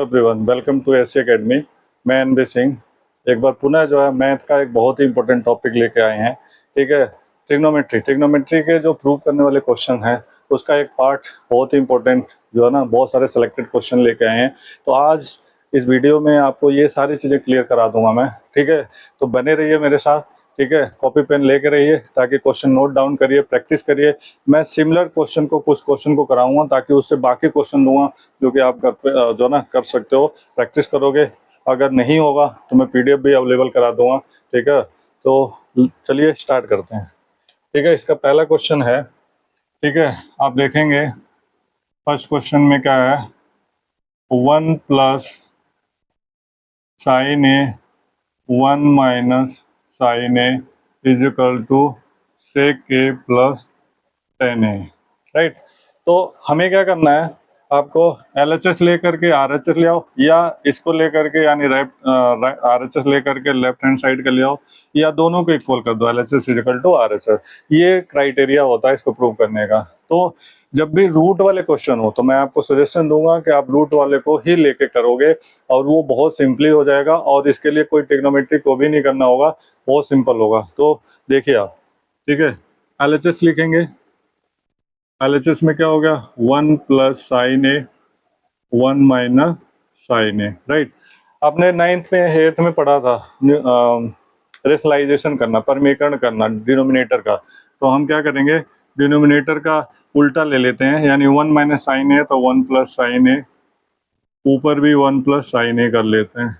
Everyone, welcome to SC academy. मैं NB Singh एक बार पुनः जो है मैथ का एक बहुत ही इंपॉर्टेंट टॉपिक लेके आए हैं। ठीक है, ट्रिग्नोमेट्री के जो प्रूव करने वाले क्वेश्चन हैं उसका एक पार्ट बहुत ही इंपॉर्टेंट जो है ना, बहुत सारे सिलेक्टेड क्वेश्चन लेके आए हैं। तो आज इस वीडियो में आपको ये सारी चीज़ें क्लियर करा दूंगा मैं। ठीक है, तो बने रहिए मेरे साथ। ठीक है, कॉपी पेन लेके रहिए ताकि क्वेश्चन नोट डाउन करिए, प्रैक्टिस करिए। मैं सिमिलर क्वेश्चन को कुछ क्वेश्चन को कराऊंगा ताकि उससे बाकी क्वेश्चन दूंगा जो कि आप जो ना कर सकते हो, प्रैक्टिस करोगे। अगर नहीं होगा तो मैं पीडीएफ भी अवेलेबल करा दूंगा। ठीक है, तो चलिए स्टार्ट करते हैं। ठीक है, इसका पहला क्वेश्चन है। ठीक है, आप देखेंगे फर्स्ट क्वेश्चन में क्या है, 1 + sin A 1 - sin A is equal to sec A + tan A। Right, तो हमें क्या करना है, आपको LHS लेकर के RHS ले आओ, या इसको लेकर के यानी RHS लेकर के लेफ्ट हैंड साइड का ले आओ, या दोनों को इक्वल कर दो, LHS इक्वल टू RHS। ये क्राइटेरिया होता है इसको प्रूव करने का। तो जब भी रूट वाले क्वेश्चन हो तो मैं आपको सजेशन दूंगा कि आप रूट वाले को ही लेके करोगे और वो बहुत सिंपली हो जाएगा, और इसके लिए कोई ट्रिग्नोमेट्री को भी नहीं करना होगा, बहुत सिंपल होगा। तो देखिए आप, ठीक है, LHS लिखेंगे। LHS में क्या हो गया, 1 + sin A 1 - sin A। Right, आपने 9th में 8th में पढ़ा था रेशनलाइजेशन करना, परमीकरण करना डिनोमिनेटर का। तो हम क्या करेंगे, डिनोमिनेटर का उल्टा ले लेते हैं, यानी 1 - sin A तो 1 + sin A, ऊपर भी 1 + sin A कर लेते हैं।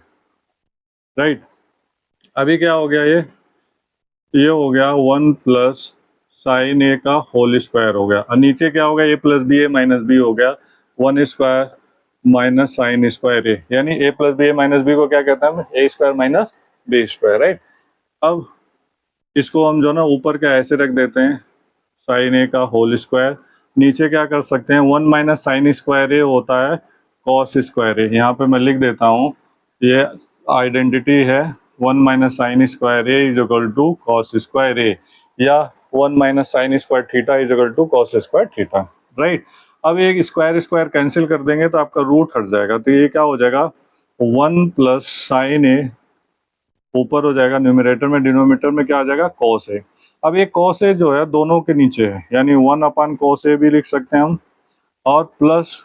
राइट, अभी क्या हो गया, ये हो गया 1 + sin A का होल स्क्वायर हो गया, और नीचे क्या हो गया, A + B A - B हो गया 1² - sin स्क्वायर A, यानी A + B A - B को क्या कहता है, A² - B²। राइट, अब इसको हम जो ना ऊपर का ऐसे रख देते हैं, sin A का होल स्क्वायर। नीचे क्या कर सकते हैं, 1 - sin स्क्वायर A होता है cos स्क्वायर A। यहाँ पे मैं लिख देता हूँ, ये आइडेंटिटी है, 1 - sin square A is equal to cos square A, या 1 - sin square theta is equal to cos square theta. Right, अब एक स्क्वायर स्क्वायर कैंसिल कर देंगे तो आपका रूट हट जाएगा, तो ये क्या हो जाएगा, 1 + sin A ऊपर हो जाएगा न्यूमरेटर में, डिनोमिनेटर में क्या आ जाएगा, cos A। अब ये cos A जो है दोनों के नीचे है, यानी 1/cos A भी लिख सकते हैं हम, और प्लस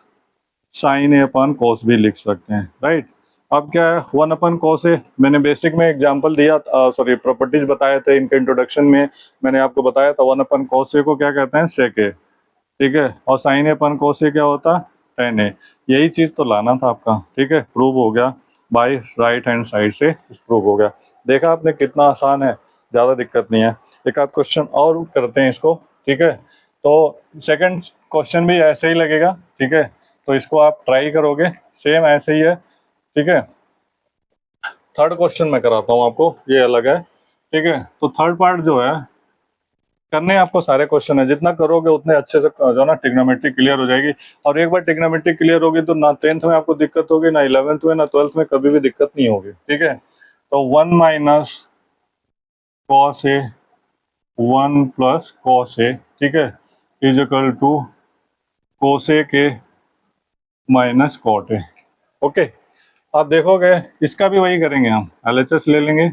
sin A/cos भी लिख सकते हैं। राइट, अब क्या है, 1/cos A मैंने बेसिक में एग्जांपल दिया, सॉरी प्रॉपर्टीज बताए थे इनके इंट्रोडक्शन में, मैंने आपको बताया था 1/cos A को क्या कहते हैं, sec A। ठीक है, और sin A/cos A क्या होता है, tan A। यही चीज तो लाना था आपका। ठीक है, प्रूव हो गया, बाय राइट हैंड साइड से प्रूव हो गया। देखा आपने कितना आसान है, ज़्यादा दिक्कत नहीं है। एक आध क्वेश्चन और करते हैं इसको। ठीक है, तो सेकंड क्वेश्चन भी ऐसे ही लगेगा। ठीक है, तो इसको आप ट्राई करोगे, सेम ऐसे ही है। ठीक है, थर्ड क्वेश्चन मैं कराता हूँ आपको, ये अलग है। ठीक है, तो थर्ड पार्ट जो है, करने आपको सारे क्वेश्चन है, जितना करोगे उतने अच्छे से जो ना ट्रिग्नोमेट्री क्लियर हो जाएगी। और एक बार ट्रिग्नोमेट्री क्लियर होगी तो ना 10th में आपको दिक्कत होगी, ना 11th में, ना 12th में, कभी भी दिक्कत नहीं होगी। ठीक है, तो 1 - cos A 1 + cos A, ठीक है, is equal to cos A के - cot A। ओके, आप देखोगे इसका भी वही करेंगे, हम LHS ले लेंगे।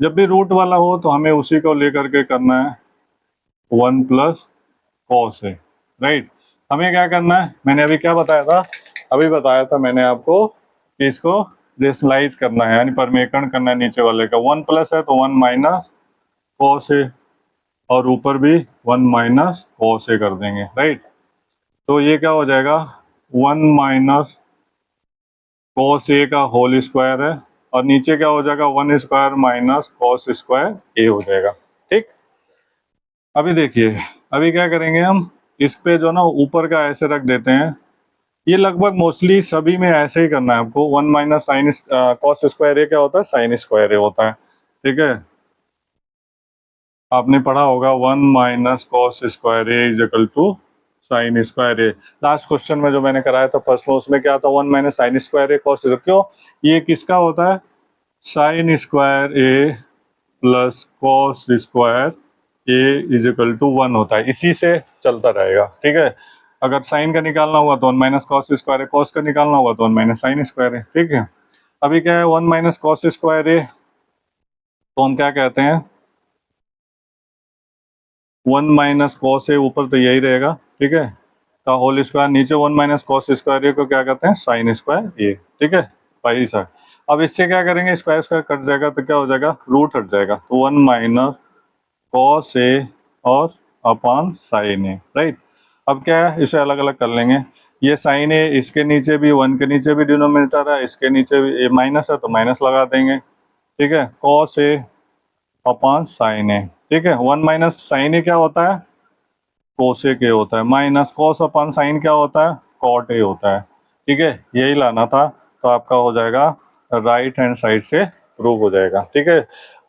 जब भी रूट वाला हो तो हमें उसी को लेकर के करना है, 1 + cos A। राइट, हमें क्या करना है, मैंने अभी क्या बताया था, अभी बताया था मैंने आपको कि इसको रेशनलाइज करना है, यानी परमेकरण करना है नीचे वाले का। 1 प्लस है तो 1 - cos A, और ऊपर भी 1 - cos A कर देंगे। राइट, तो ये क्या हो जाएगा, 1 - cos A का होल स्क्वायर है, और नीचे क्या हो जाएगा, 1² - cos स्क्वायर A हो जाएगा। ठीक, अभी देखिए, अभी क्या करेंगे हम, इस पे जो ना ऊपर का ऐसे रख देते हैं। ये लगभग मोस्टली सभी में ऐसे ही करना है आपको। 1 - sin cos स्क्वायर A क्या होता है, sin स्क्वायर A होता है। ठीक है, आपने पढ़ा होगा 1 - cos square A is equal to sin square A। Last question में जो मैंने कराया था फर्स्ट में, उसमें क्या था, 1 - sin स्क्वायर A cos। क्यों, ये किसका होता है, sin square A + cos square A is equal to 1 होता है, इसी से चलता रहेगा। ठीक है, अगर साइन का निकालना हुआ तो 1 माइनस कॉस स्क्वायर है, कॉस का निकालना हुआ तो 1 माइनस साइन स्क्वायर है, ठीक है। अभी क्या है 1 माइनस कॉस स्क्वायर है, तो हम क्या कहते हैं 1 माइनस कॉस है, ऊपर तो यही रहेगा, ठीक है, का होल स्क्वायर, नीचे 1 माइनस कॉस स्क्वायर ए को क्या कहते हैं साइन स्क्वायर ए, ठीक है भाई सर। अब इससे क्या करेंगे, स्क्वायर स्क्वायर कट जाएगा तो क्या हो जाएगा, रूट हट जाएगा, तो 1 माइनस कॉस ए और अपॉन साइन ए, राइट। अब क्या है इसे अलग अलग कर लेंगे, ये साइन ए इसके नीचे भी 1 के नीचे भी डिनोमिनेटर है, इसके नीचे भी माइनस है तो माइनस लगा देंगे, ठीक है, कॉस ए अपॉन साइन ए, ठीक है। 1 माइनस साइन ए क्या होता है, कोसेक ए होता है, माइनस कॉस अपॉन साइन क्या होता है, कॉट ए होता है, ठीक है। यही लाना था, तो आपका हो जाएगा राइट हैंड साइड से प्रूव हो जाएगा, ठीक है।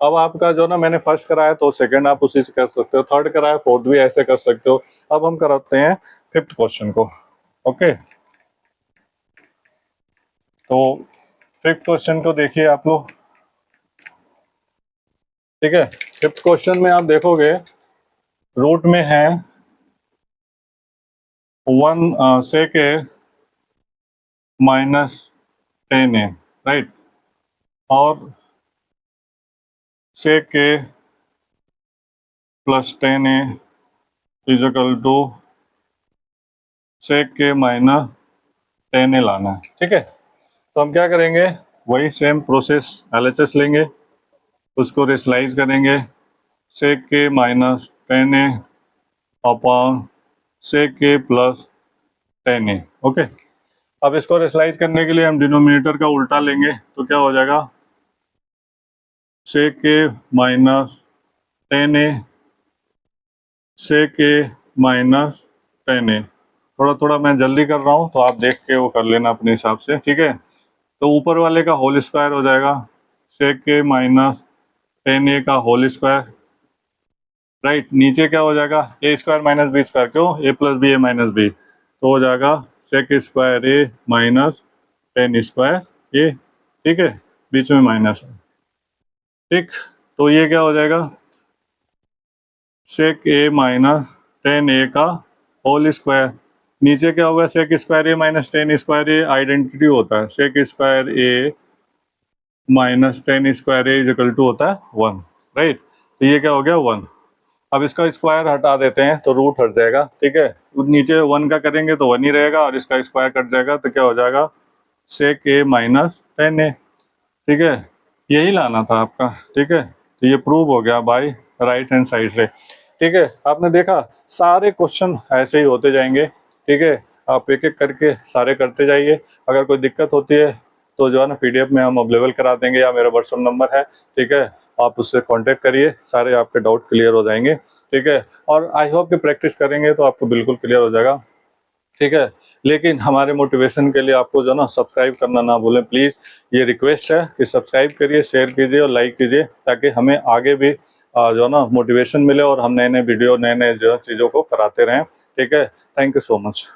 अब आपका जो ना मैंने फर्स्ट कराया तो सेकंड आप उसी से कर सकते हो, थर्ड कराया फोर्थ भी ऐसे कर सकते हो। अब हम कराते हैं फिफ्थ क्वेश्चन को, ओके। तो फिफ्थ क्वेश्चन को देखिए आप लोग, ठीक है। फिफ्थ क्वेश्चन में आप देखोगे रूट में है 1 सेक ए माइनस 10 ए, राइट, और sec A plus 10 A is equal to sec के माइनस 10 ए लाना है, ठीक है। तो हम क्या करेंगे, वही सेम प्रोसेस एलएचएस लेंगे, उसको रेशलाइज करेंगे, सेक के माइनस 10 ए अपॉन सेक के प्लस 10 ए, ओके। अब इसको रेशलाइज करने के लिए हम डिनोमिनेटर का उल्टा लेंगे, तो क्या हो जाएगा सेक के माइनस 10 ए सेक के माइनस 10 ए। थोड़ा थोड़ा मैं जल्दी कर रहा हूँ तो आप देख के वो कर लेना अपने हिसाब से, ठीक है। तो ऊपर वाले का होल स्क्वायर हो जाएगा सेक के माइनस 10 ए का होल स्क्वायर, राइट। नीचे क्या हो जाएगा ए स्क्वायर माइनस बी स्क्वायर, क्यों ए प्लस बी ए माइनस बी, तो हो जाएगा सेक स्क्वायर ए माइनस 10 स्क्वायर ए, ठीक है, बीच में माइनस है, ठीक। तो ये क्या हो जाएगा सेक ए माइनस 10 ए का होल स्क्वायर, नीचे क्या होगा sec square A minus 10 square A identity होता है, sec square A minus 10 square A is equal to होता है 1, राइट। तो ये क्या हो गया 1। अब इसका स्क्वायर हटा देते हैं तो रूट हट जाएगा, ठीक है, नीचे 1 का करेंगे तो 1 ही रहेगा और इसका स्क्वायर कट जाएगा तो क्या हो जाएगा सेक ए माइनस 10 ए, ठीक है। यही लाना था आपका, ठीक है। तो ये प्रूव हो गया बाय राइट हैंड साइड से, ठीक है। आपने देखा सारे क्वेश्चन ऐसे ही होते जाएंगे, ठीक है। आप एक एक करके सारे करते जाइए, अगर कोई दिक्कत होती है तो जो है ना पीडीएफ में हम अवेलेबल करा देंगे या मेरा व्हाट्सएप नंबर है, ठीक है, आप उससे कांटेक्ट करिए, सारे आपके डाउट क्लियर हो जाएंगे, ठीक है। और आई होप कि प्रैक्टिस करेंगे तो आपको बिल्कुल क्लियर हो जाएगा, ठीक है। लेकिन हमारे मोटिवेशन के लिए आपको जो ना सब्सक्राइब करना ना भूलें प्लीज़, ये रिक्वेस्ट है कि सब्सक्राइब करिए, शेयर कीजिए और लाइक कीजिए, ताकि हमें आगे भी जो ना मोटिवेशन मिले और हम नए नए वीडियो नए नए जो चीज़ों को कराते रहें, ठीक है। Thank you so much.